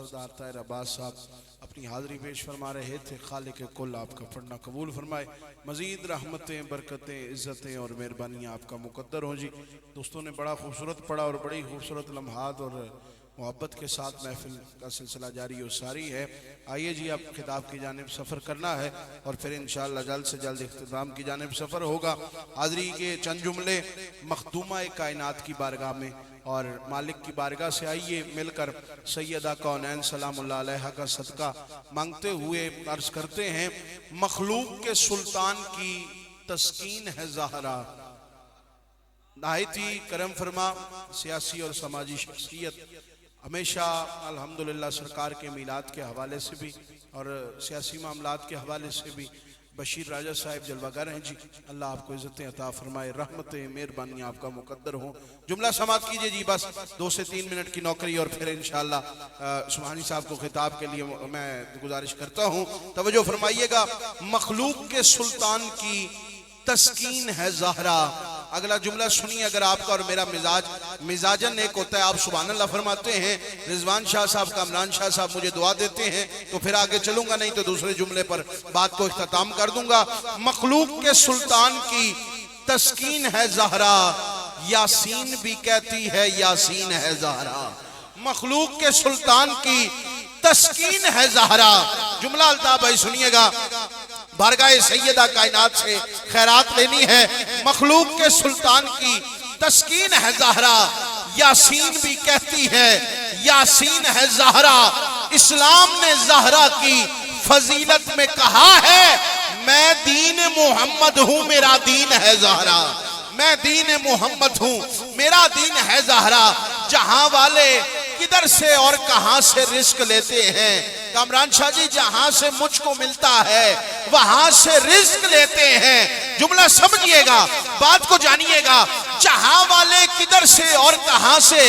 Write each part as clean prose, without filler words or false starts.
सरदार ताहिर अब्बास साहब अपनी हाज़िरी पेश फरमा रहे थे। खालिक कुल आपका पढ़ना कबूल फरमाए, मज़ीद रहमतें, बरकतें, इज़्ज़तें और मेहरबानियाँ आपका मुकद्दर हों। जी दोस्तों ने बड़ा खूबसूरत पढ़ा और बड़ी खूबसूरत लम्हात और मोहब्बत के साथ महफिल का सिलसिला जारी और सारी है। आइए जी, अब खिताब की जानिब सफ़र करना है और फिर इंशाअल्लाह जल्द से जल्द इख्तिताम की जानिब सफ़र होगा। हाज़री के चंद जुमले मखदूमा कायनात की बारगाह में और मालिक की बारगाह से आइए मिलकर सैयदा कौनैन सलामुल्लाह अलैहा का सदका मांगते हुए अर्ज करते हैं, मखलूक के सुल्तान की तस्कीन है ज़हरा। नाहिती करम फरमा सियासी और समाजी शख्सियत हमेशा अल्हम्दुलिल्लाह सरकार के मीलाद के हवाले से भी और सियासी मामलात के हवाले से भी बशीर राजा साहिब जलवागर हैं। जी अल्लाह आपको इज़्ज़तें अता फरमाए, रहमतें मेहरबानियाँ आपका मुकद्दर हो। जुमला समाप्त कीजिए जी, बस 2 से 3 मिनट की नौकरी और फिर इंशाअल्लाह सुबहानी साहब को खिताब के लिए मैं गुजारिश करता हूँ। तवज्जो फरमाइएगा, मखलूक के सुल्तान की तस्कीन है ज़हरा। अगला जुमला सुनिए, अगर आपका और मेरा मिजाजन एक होता है, आप सुभान अल्लाह फरमाते हैं, रिजवान शाह साहब, कामरान शाह साहब मुझे दुआ देते हैं तो फिर आगे चलूंगा, नहीं तो दूसरे जुमले पर बात को इख्तिताम कर दूंगा। मखलूक के सुल्तान की तस्कीन है ज़हरा, यासीन भी कहती है यासीन है ज़हरा। मखलूक के सुल्तान की तस्कीन है ज़हरा। जुमला अल्ताफ भाई सुनिएगा, बारगाह सैयदा कायनात से खैरात लेनी है। मखलूक के सुल्तान की तस्कीन है ज़हरा, यासीन भी कहती है यासीन है ज़हरा। इस्लाम ने ज़हरा की फजीलत में कहा है, मैं दीन मोहम्मद हूँ मेरा दीन है ज़हरा। मैं दीन मोहम्मद हूँ मेरा दीन है ज़हरा। जहां वाले किधर से और कहां से रिस्क लेते हैं, कामरान शाह जी, जहां से मुझको मिलता है वहां से रिस्क लेते हैं। जुमला समझिएगा, बात को जानिएगा, जहां वाले किधर से और कहां से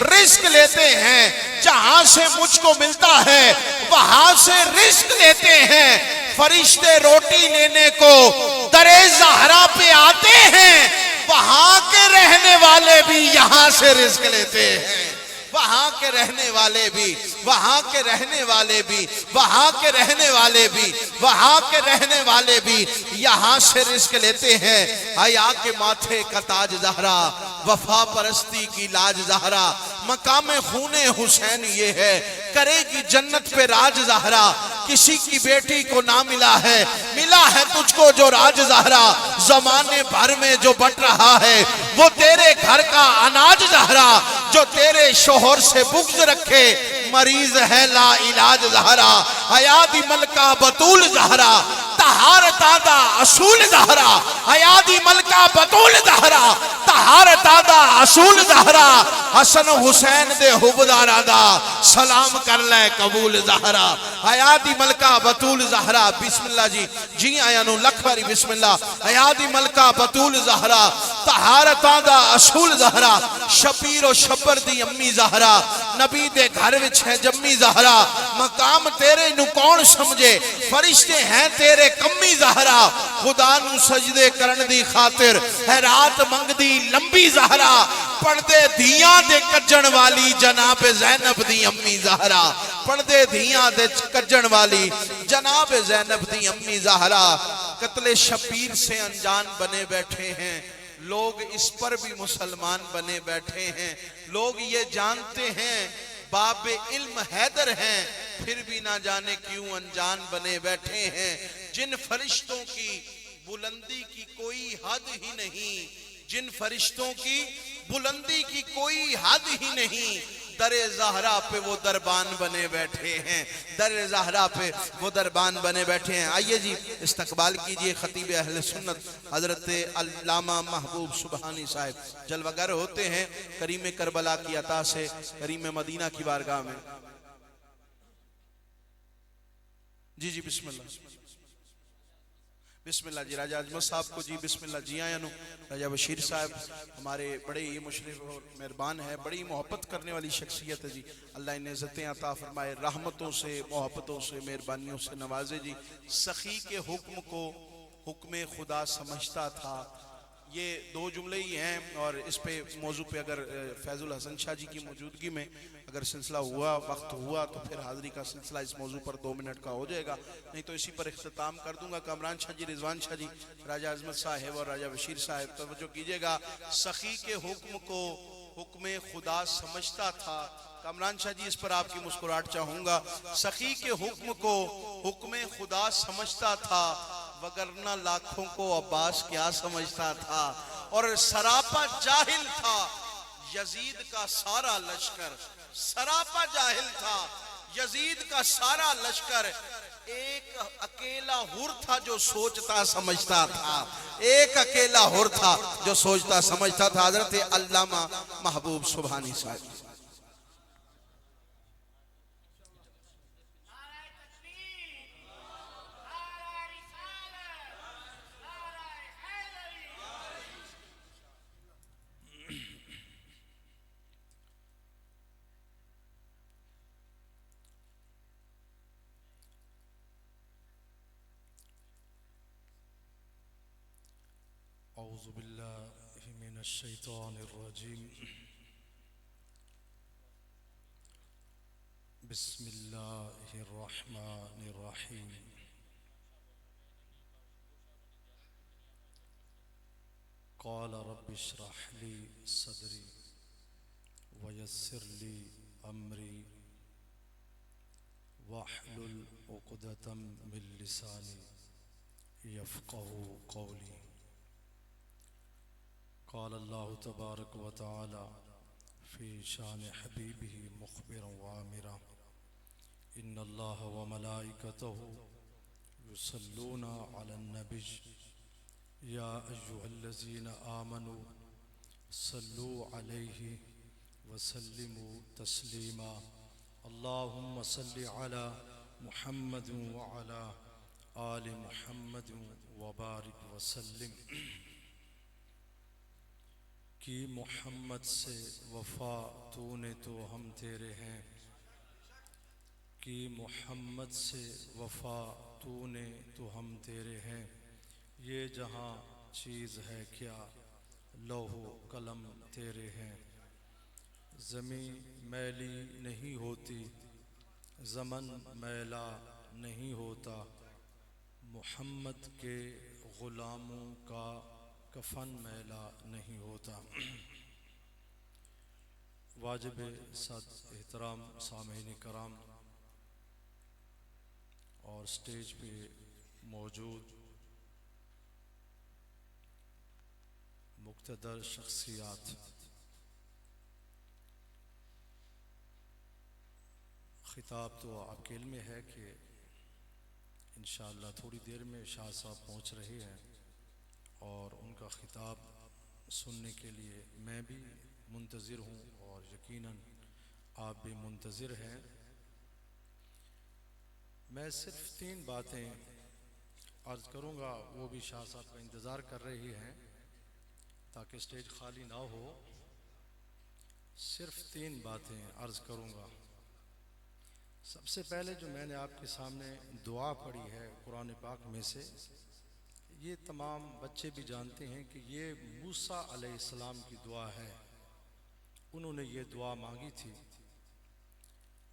रिस्क लेते हैं, जहां से मुझको मिलता है वहां से रिस्क लेते हैं। फरिश्ते रोटी लेने को दरे ज़हरा पे आते हैं, वहां के रहने वाले भी यहां से रिस्क लेते हैं। वहां के रहने वाले भी, वहां के रहने वाले भी, वहां के रहने वाले भी, वहां के रहने वाले भी यहां से रिस्क लेते हैं। हया के माथे का ताज ज़हरा, वफा परस्ती की लाज ज़हरा। मकाम खूने हुसैन ये है, करेगी जन्नत पे राज ज़हरा। किसी की बेटी को ना मिला है तुझको जो राज ज़हरा। जमाने भर में जो बट रहा है वो तेरे घर का अनाज ज़हरा। जो तेरे शोहर से बुग़्ज़ रखे मरीज है ला इलाज ज़हरा। हयादी मलका बतूल ज़हरा, तहार दादा असूल ज़हरा। हयादी मलका बतूल ज़हरा, तहार दादा असूल ज़हरा। हसन हुसैन दे हुबदारा दा सलाम कर ले कबूल ज़हरा। हयादी मलका बतूल ज़हरा। बिस्मिल्लाह जी, जी आया नु लख बारी बिस्मिल्लाह। हयादी मलका बतूल ज़हरा, तहार दादा असूल ज़हरा। शबीर और शब्बर दी अम्मी ज़हरा, नबी दे घर विच है जम्मी ज़हरा। मकाम तेरे नु कौन समझे, फरिश्ते हैं तेरे कम्मी ज़हरा। खुदा नु सजदे करन दी खातिर है रात मंगदी लंबी ज़हरा। पढ़दे धियां दे कज्जण वाली जनाब ज़ैनब दी अम्मी ज़हरा। पढ़दे धियां दे कज्जण वाली जनाब ज़ैनब दी अम्मी ज़हरा। कत्ले शबीर से अनजान बने बैठे हैं लोग, इस पर भी मुसलमान बने बैठे हैं। लोग ये जानते हैं बाबे इल्म हैदर हैं, फिर भी ना जाने क्यों अनजान बने बैठे हैं। जिन फरिश्तों की बुलंदी की कोई हद ही नहीं, जिन फरिश्तों की बुलंदी की कोई हद ही नहीं, दरे ज़हरा पे वो दरबान बने बैठे हैं। दरे ज़हरा पे वो दरबान बने बैठे हैं। आइए जी, इस्तकबाल कीजिए खतीब अहले सुन्नत हजरत अल्लामा महबूब सुबहानी साहब जलवागर होते हैं करीम करबला की अता से करीम मदीना की बारगाह में। जी जी बिस्मिल्लाह, बिस्मिल्लाह जी। राजा अजमत साहब को जी बिस्मिल्लाह। जी आया नु राजा बशीर साहब हमारे बड़े ही मुशर्रिफ और मेहरबान है, बड़ी मोहब्बत करने वाली शख्सियत है जी। अल्लाह इन्हें इज़्ज़तें अता फरमाए, रहमतों से, मोहब्बतों से, मेहरबानियों से नवाजे जी। सखी के हुक्म को हुक्म खुदा समझता था, ये दो जुमले ही हैं और इस पे मौजू पे अगर फैजुल हसन शाह जी की मौजूदगी में अगर सिलसिला हुआ, वक्त हुआ, तो फिर हाज़री का सिलसिला इस मौजू पर 2 मिनट का हो जाएगा, नहीं तो इसी पर इख्तिताम कर दूंगा। कामरान शाह जी, रिजवान शाह जी, राजा अजमत साहिब और राजा बशीर साहिब, तवज्जो कीजिएगा। सखी के हुक्म को हुक्म खुदा समझता था। कामरान शाह जी, इस पर आपकी मुस्कुराहट चाहूंगा। सखी के हुक्म को हुक्म खुदा समझता था, वगरना लाखों को अब्बास क्या समझता था। और सरापा जाहिल था यजीद का सारा लश्कर, सरापा जाहिल था यजीद का सारा लश्कर। एक अकेला हुर था जो सोचता समझता था, एक अकेला हुर था जो सोचता समझता था। हजरत अल्लामा महबूब सुभानी साहब। औज़ु बिल्लाहि मिनश शैतानिर रजीम। बिस्मिल्लाहिर रहमानिर रहीम। क़ाल रब्बि इश्रह ली सदरी वयस्सिर ली अमरी वहलुल उक़दतम मिन लिसानी यफ़क़हू क़ौली। क़ाल अल्लाहु तबारक व तआला फ़ी शान हबीबिही मुख़बिरन व आमिरा, इन्नल्लाह व मलाइकतहु युसल्लूना अलन नबी या अय्युहल्लज़ीना आमनू सल्लू अलैहि व सल्लिमू तस्लीमा। अल्लाहुम्मा सल्लि अला मुहम्मद व अला आलि मुहम्मद व बारिक व सल्लिम। कि मोहम्मद से वफ़ा तूने तो हम तेरे हैं, कि मोहम्मद से वफ़ा तूने तो हम तेरे हैं। ये जहाँ चीज़ है क्या लौहो कलम तेरे हैं। ज़मीं मैली नहीं होती, ज़मन मैला नहीं होता, मोहम्मद के ग़ुलामों का कफन मैला नहीं होता। वाजिब सद एहतराम सामीन कराम और स्टेज पे मौजूद मुक़्तदर शख्सियात, ख़िताब तो आपके इल्म में है कि इंशाअल्लाह थोड़ी देर में शाह साहब पहुँच रहे हैं और उनका ख़िताब सुनने के लिए मैं भी मुंतज़िर हूँ और यकीनन आप भी मुंतज़िर हैं। मैं सिर्फ़ 3 बातें अर्ज़ करूँगा, वो भी शाह साहब का इंतज़ार कर रही हैं ताकि स्टेज खाली ना हो। सिर्फ़ 3 बातें अर्ज़ करूँगा। सबसे पहले जो मैंने आपके सामने दुआ पढ़ी है कुरान पाक में से, ये तमाम बच्चे भी जानते हैं कि ये मूसा अलैहिस्सलाम की दुआ है। उन्होंने ये दुआ मांगी थी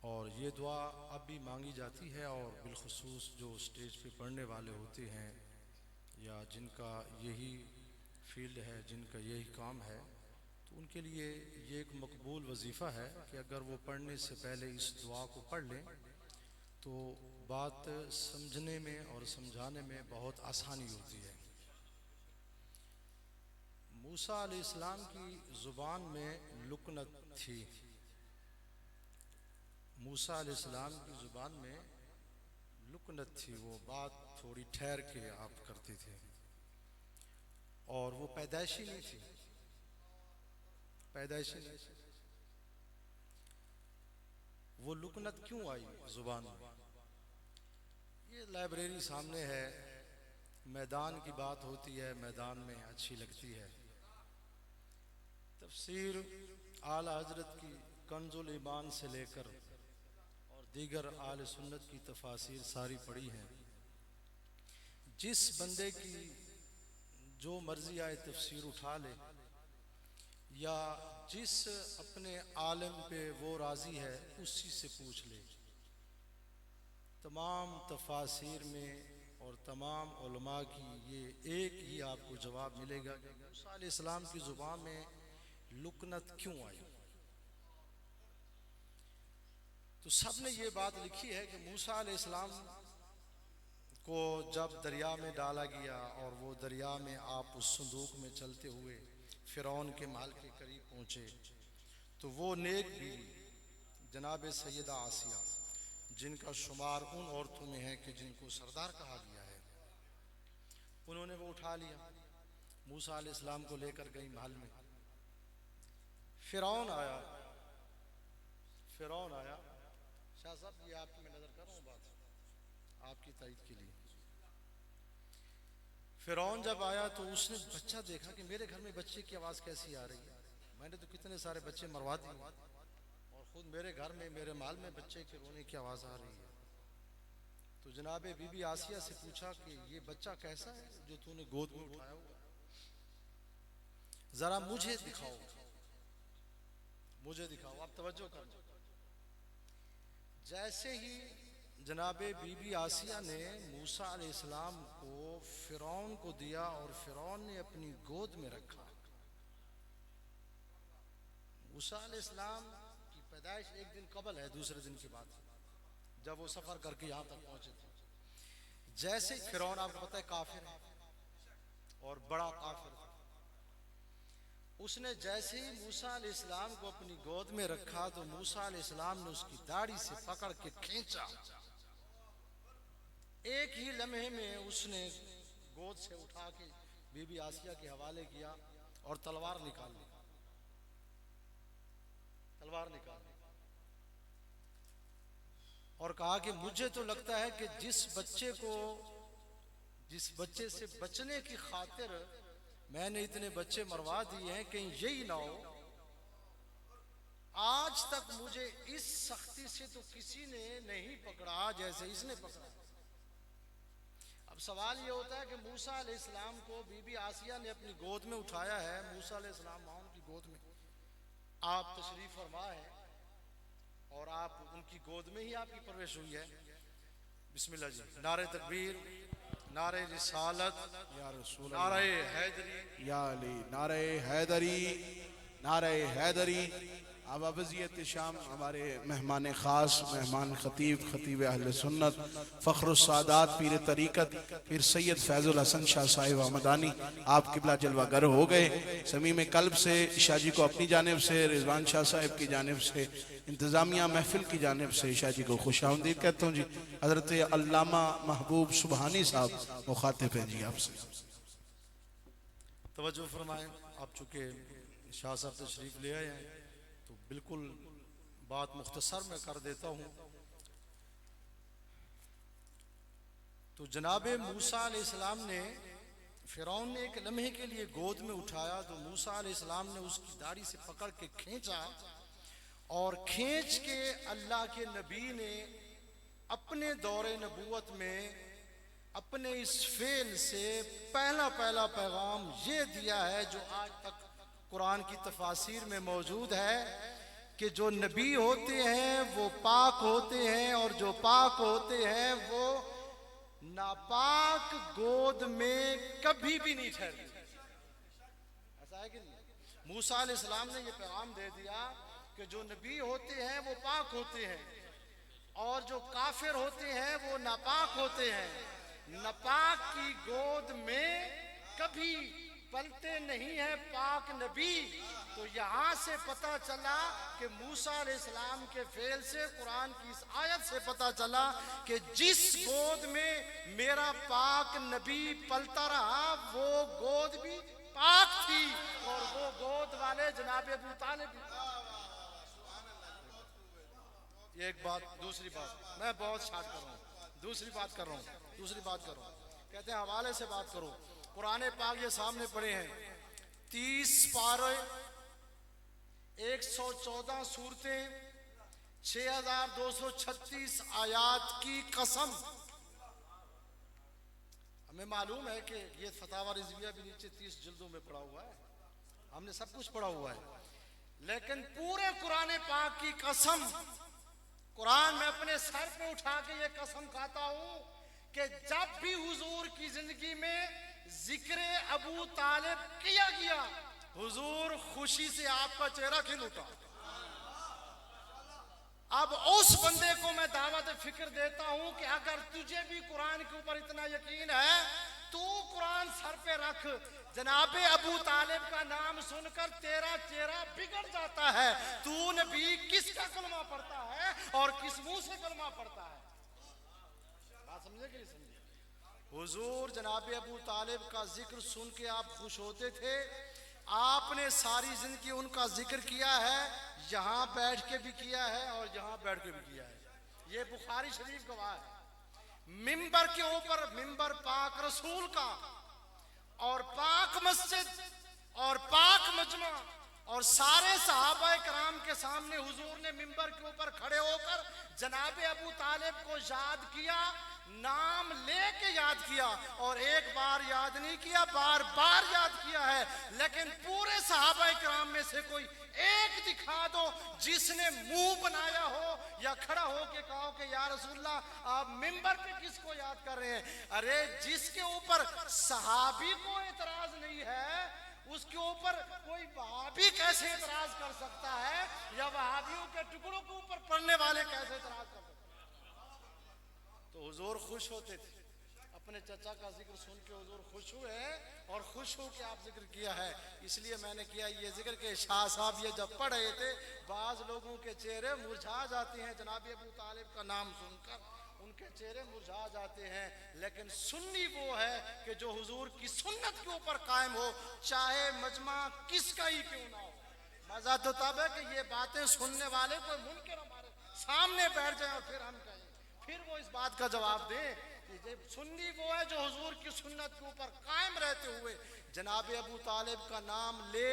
और ये दुआ अब भी मांगी जाती है। और बिलखुसूस जो स्टेज पे पढ़ने वाले होते हैं या जिनका यही फील्ड है, जिनका यही काम है, तो उनके लिए ये एक मकबूल वजीफ़ा है कि अगर वो पढ़ने से पहले इस दुआ को पढ़ लें तो बात समझने में और समझाने में बहुत आसानी होती है। मूसा अलैहिस्सलाम की ज़ुबान में लुकनत थी। मूसा अलैहिस्सलाम की ज़ुबान में लुकनत थी, वो बात थोड़ी ठहर के आप करते थे और वो पैदाइशी नहीं थी, पैदाइशी नहीं थी। वो लुकनत क्यों आई ज़ुबान में? ये लाइब्रेरी सामने है, मैदान की बात होती है, मैदान में अच्छी लगती है। तफसीर आला हजरत की कंजुल ईमान से लेकर और दीगर आले सुन्नत की तफासिर सारी पढ़ी हैं। जिस बंदे की जो मर्जी आए तफसीर उठा ले, या जिस अपने आलिम पे वो राजी है उसी से पूछ ले। तमाम तफासिर में और तमाम उलमा की ये एक ही आपको जवाब मिलेगा कि मूसा अलैहिस्सलाम की ज़ुबान में लुकनत क्यों आई। तो सब ने ये बात लिखी है कि मूसा अलैहिस्सलाम को जब दरिया में डाला गया और वो दरिया में आप उस संदूक में चलते हुए फ़िरौन के महल के करीब पहुँचे, तो वो नेक बीवी जनाब सैयदा आसिया, जिनका शुमार उन औरतों में है कि जिनको सरदार कहा गया है, उन्होंने वो उठा लिया, मूसा अलैहिस्सलाम को लेकर गई महल में। फ़िरौन आया शाह साहब, ये आपकी मैं नजर कर रहा हूँ बात आपकी तारीफ के लिए। फ़िरौन जब आया तो उसने बच्चा देखा कि मेरे घर में बच्चे की आवाज़ कैसी आ रही है, मैंने तो कितने सारे बच्चे मरवा दिए और ख़ुद मेरे घर में मेरे माल में बच्चे के रोने की आवाज़ आ रही है। तो जनाब बीबी आसिया से पूछा कि ये बच्चा कैसा है जो तूने गोद में उठाया हुआ, ज़रा मुझे दिखाओ, आप तवज्जो करना। जैसे ही जनाब बीबी आसिया ने मूसा अलैहिस्सलाम को फ़िरौन को दिया और फ़िरौन ने अपनी गोद में रखा। मूसा अलैहिस्सलाम की पैदाइश एक दिन कबल है, दूसरे दिन की बात, जब वो सफ़र करके यहाँ तक पहुँचे थे। जैसे फ़िरौन आपको पता है काफिर है और बड़ा काफिर था, उसने जैसे ही मूसा अलैहिस्सलाम को अपनी गोद में रखा तो मूसा अलैहिस्सलाम ने उसकी दाढ़ी से पकड़ के खींचा। एक ही लम्हे में उसने गोद से उठा के बीबी आसिया के हवाले किया और तलवार निकाल ली और कहा कि मुझे तो लगता है कि जिस बच्चे से बचने की खातिर मैंने इतने बच्चे मरवा दिए हैं, कहीं यही ना हो, आज तक मुझे इस सख्ती से तो किसी ने नहीं पकड़ा जैसे इसने पकड़ा। अब सवाल ये होता है कि मूसा अलैहिस्सलाम को बीबी आसिया ने अपनी गोद में उठाया है, मूसा अलैहिस्सलाम मां की गोद में आप तशरीफ फरमा है और आप उनकी गोद में ही आपकी परवरिश हुई है। बिस्मिल्लाह जी, नारे तकबीर, नारे रिसालत, या रसूल नारे हैदरी, या अली, नारे हैदरी, नारे हैदरी। अब अबजियत शाम हमारे मेहमान ख़ास, मेहमान खतीब अहले सुन्नत, फ़ख्रुस्सादात पीर तरीक़त पीर सैयद फैज़ुल हसन शाह साहिब अहमदानी आप किबला जलवागर हो गए। समीम कल्ब से शाह जी को अपनी जानिब से, रिजवान शाह साहिब की जानिब से, इंतज़ामिया महफिल की जानिब से शाह जी को खुशामदीद कहता हूँ जी। हज़रत अल्लामा महबूब सुबहानी साहब मुखातिब हैं जी आपसे। तवज्जो फरमाएं। आप चूँकि शाह साहब तशरीफ़ ले आए हैं तो बिल्कुल बात मुख्तसर में कर देता हूँ। तो जनाब मूसा अलैहिस्सलाम ने, फ़िरौन ने एक लम्हे के लिए गोद में उठाया तो मूसा अलैहिस्सलाम ने उसकी दाढ़ी से पकड़ के खींचा और खींच के अल्लाह के नबी ने अपने दौरे नबूवत में अपने इस फेल से पहला पैगाम ये दिया है जो आज तक कुरान की तफासिर में मौजूद है कि जो नबी होते हैं वो पाक होते हैं और जो पाक होते हैं वो नापाक गोद में कभी भी नहीं ठहरते। ऐसा है कि नहीं? मूसा अलैहिस्सलाम ने ये पैगाम दे दिया कि जो नबी होते हैं वो पाक होते हैं और जो काफिर होते हैं वो नापाक होते हैं। नापाक की गोद में कभी पलते नहीं है पाक नबी। तो यहाँ से पता चला कि मूसा अलैहिस्सलाम के फेल से, कुरान की इस आयत से पता चला कि जिस गोद में मेरा पाक नबी पलता रहा वो गोद भी पाक थी और वो गोद वाले जनाब अबू तालिब। एक बात, दूसरी बात, मैं बहुत शार्ट कर रहा हूँ, दूसरी बात कर रहा हूँ। कहते हैं हवाले से बात करो। कुरान पाक ये सामने पढ़े हैं, 30 पारे, 114 सूरतें, 6236 आयात की कसम। हमें मालूम है कि ये फतावा रिजविया भी नीचे 30 जिल्दों में पड़ा हुआ है, हमने सब कुछ पढ़ा हुआ है, लेकिन पूरे कुरान पाक की कसम, कुरान में अपने सर पे उठा के ये कसम खाता हूं कि जब भी हुजूर की जिंदगी में जिक्र अबू तालिब किया गया, हुजूर खुशी से आपका चेहरा खिल उठा। अब उस बंदे को मैं दावत फिक्र देता हूं कि अगर तुझे भी कुरान के ऊपर इतना यकीन है, तू कुरान सर पे रख। जनाबे अबू तालिब का नाम सुनकर तेरा चेहरा बिगड़ जाता है। तू नबी किसका कलमा पढ़ता है और किस मुंह से कलमा पढ़ता है? बात समझे कि नहीं समझे? हुजूर जनाबे अबू तालिब का जिक्र सुन के आप खुश होते थे। आपने सारी जिंदगी उनका जिक्र किया है, यहां बैठ के भी किया है और यहां बैठ के भी किया है। ये बुखारी शरीफ गवाह है। मिंबर के ऊपर मिंबर पाक रसूल का और पाक मस्जिद और पाक मजमा और सारे सहाबा कराम के सामने हुजूर ने मिंबर के ऊपर खड़े होकर जनाबे अबू तालिब को याद किया, नाम लेके याद किया, और एक बार याद नहीं किया, बार बार याद किया है। लेकिन पूरे सहाबा कराम में से कोई एक दिखा दो जिसने मुंह बनाया हो या खड़ा हो के कहो कि या रसूलल्लाह आप मिंबर पे किसको याद कर रहे हैं? अरे जिसके ऊपर सहाबी को एतराज नहीं है, उसके ऊपर कोई वहाबी कैसे एतराज कर सकता है, या वहाबियों के टुकड़ों के ऊपर पढ़ने वाले कैसे एतराज कर सकते? तो हुजूर खुश होते थे, अपने चचा का जिक्र सुन के हुजूर खुश हुए और खुश हो के आप जिक्र किया है। इसलिए मैंने किया ये जिक्र के शाह साहब ये जब पढ़ रहे थे, बाज लोगों के चेहरे मुरझा जाते हैं जनाब अबू तालिब का नाम सुनकर, उनके चेहरे मुरझा जाते हैं। लेकिन सुन्नी वो है कि जो हुजूर की सुन्नत के ऊपर कायम हो, चाहे मजमा किसका ही क्यों ना हो। मजा तो तब है कि ये बातें सुनने वाले कोई मुनकर हमारे सामने बैठ जाए और फिर हम कहें, फिर वो इस बात का जवाब दे कि सुन्नी वो है जो हुजूर की सुन्नत के ऊपर कायम रहते हुए जनाब अबू तालिब का नाम ले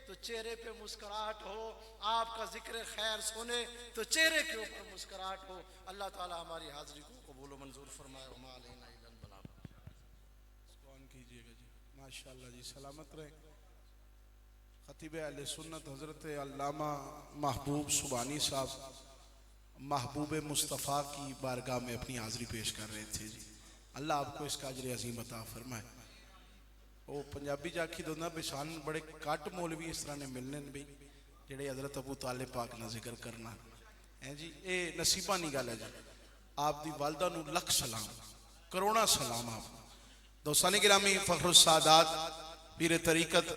तो चेहरे पे मुस्कुराहट हो, आपका जिक्र खैर सुने तो चेहरे के ऊपर मुस्कुराहट हो। अल्लाह ताला हमारी हाजिरी को कबूल व मंजूर फरमाए। कीजिएगा जी, माशाअल्लाह जी, सलामत रहे। खतीब अहले सुन्नत हजरत अल्लामा महबूब सुबानी साहब महबूब मुस्तफ़ा की बारगाह में अपनी हाजिरी पेश कर रहे थे जी। अल्लाह आपको इसका अजर अजीम अता फरमाए। वो पंजाबी जाखी दोना बिसान बड़े कट मौलवी इस तरह ने मिलने भी जेड़े हजरत अबू तालिब पाक ना जिक्र करना है जी। ये नसीबा नहीं गल है जी। आप दी वालदा नू लख सलाम, करोड़ा सलाम। आप दोस्तानी गिरामी फखरुस सादात पीर तरीकत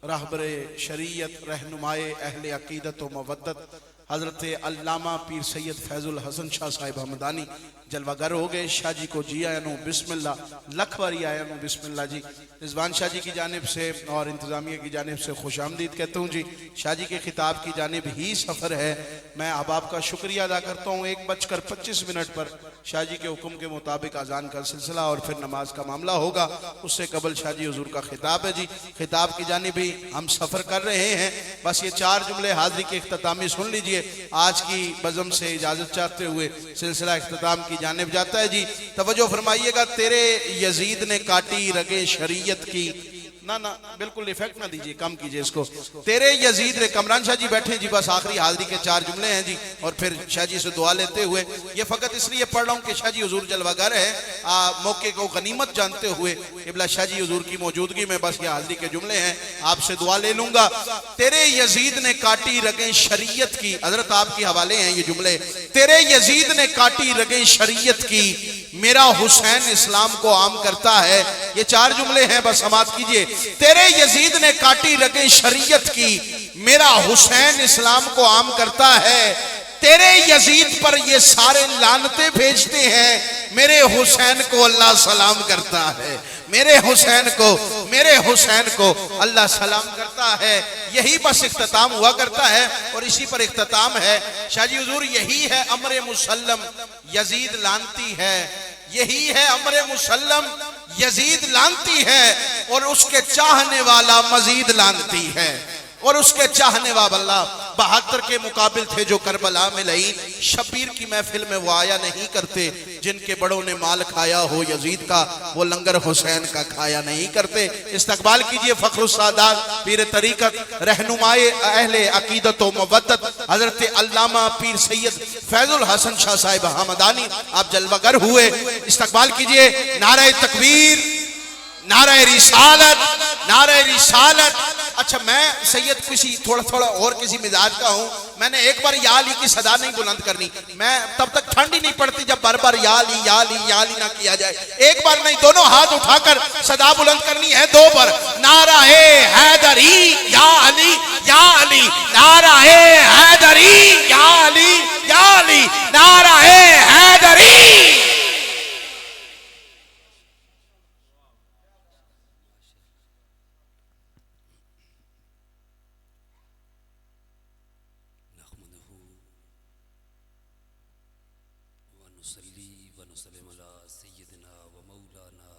रहबरे शरीयत रहनुमाए अहले अकीदत व मवद्दत हजरत अल्लामा पीर सैयद फैजुल हसन शाह साहिब हमदानी जलवागर हो गए। शाह जी को जी आया नो बिस्मिल्लाह, लख बारी आया नो बिस्मिल्लाह जी। रिजवान शाह जी की जानिब से और इंतज़ामिया की जानिब से खुश आमदीद कहता हूँ जी। शाह जी के खिताब की जानिब ही सफ़र है। मैं अब का शुक्रिया अदा करता हूँ। 1:25 पर शाह जी के हुक्म के मुताबिक अजान का सिलसिला और फिर नमाज का मामला होगा। उससे कबल शाह जी हुजूर का खिताब है जी। खिताब की जानिब ही हम सफ़र कर रहे हैं। बस ये 4 जुमले हाजिरी के इख्तितामी सुन लीजिए। आज की बज़म से इजाजत चाहते हुए सिलसिला इख्तिताम की जानिब जाता है जी। तवज्जो फरमाइएगा। तेरे यजीद ने काटी रगे शरीयत की, ना ना बिल्कुल इफेक्ट ना दीजिए, कम कीजिए इसको। तेरे यजीद ने, कमरान शाह जी बैठे जी, बस आखिरी हाजिरी के 4 जुमले हैं जी। और फिर शाह जी से दुआ लेते हुए, ये फकत इसलिए पढ़ रहा हूँ कि शाह जी हुजूर जलवागर है, मौके को गनीमत जानते हुए इबला शाह जी हुजूर की मौजूदगी में बस ये हाजिरी के जुमले हैं, आपसे दुआ ले लूंगा। तेरे यजीद ने काटी रगे शरीयत की, हजरत आपके हवाले हैं ये जुमले। तेरे यजीद ने काटी रगे शरीयत की, मेरा हुसैन इस्लाम को आम करता है। ये 4 जुमले हैं, बस समाप्त कीजिए। तेरे यजीद ने काटी रगे शरीयत की, मेरा हुसैन इस्लाम को आम करता है। तेरे यजीद पर ये सारे लानते भेजते हैं, मेरे हुसैन को अल्लाह सलाम करता है। मेरे हुसैन को अल्लाह सलाम करता है। यही बस इख्तिताम हुआ करता है और इसी पर इख्तिताम है। शाह जी हुजूर यही है अमरे मुसल्लम, यजीद लानती है। यही है अमरे मुसल्लम, यजीद लानती है और उसके चाहने वाला मजीद लानती है। और उसके चाहने वाला 72 के मुकाबिल थे जो करबला में लई। शबीर की महफिल में वो आया नहीं करते, जिनके बड़ों ने माल खाया हो यजीद का, वो लंगर हुसैन का खाया नहीं करते। इस्तकबाल कीजिए फखरुस सादात पीर तरीकत रहनुमाए अहले अकीदत व मवद्दत हजरत अल्लामा पीर सैयद फैजुल हसन शाह साहिब हमदानी, आप जलवागर हुए। इस्तकबाल कीजिए नारे तकबीर, नारे रिसालत, नारे रिसालत। अच्छा, मैं सैयद किसी थोड़ा थोड़ा और किसी मिजाज का हूं। मैंने एक बार या अली की सदा नहीं बुलंद करनी, मैं तब तक ठंड ही नहीं पड़ती जब बार बार या अली या अली या अली ना किया जाए। एक बार नहीं, दोनों हाथ उठाकर सदा बुलंद करनी है 2 बार। नाराए हैदरी या अली या अली, नाराए हैदरी या अली या अली, नाराए हैदरी। वनुसल्ली वनुसल्लिम अला सय्यिदिना व मौलाना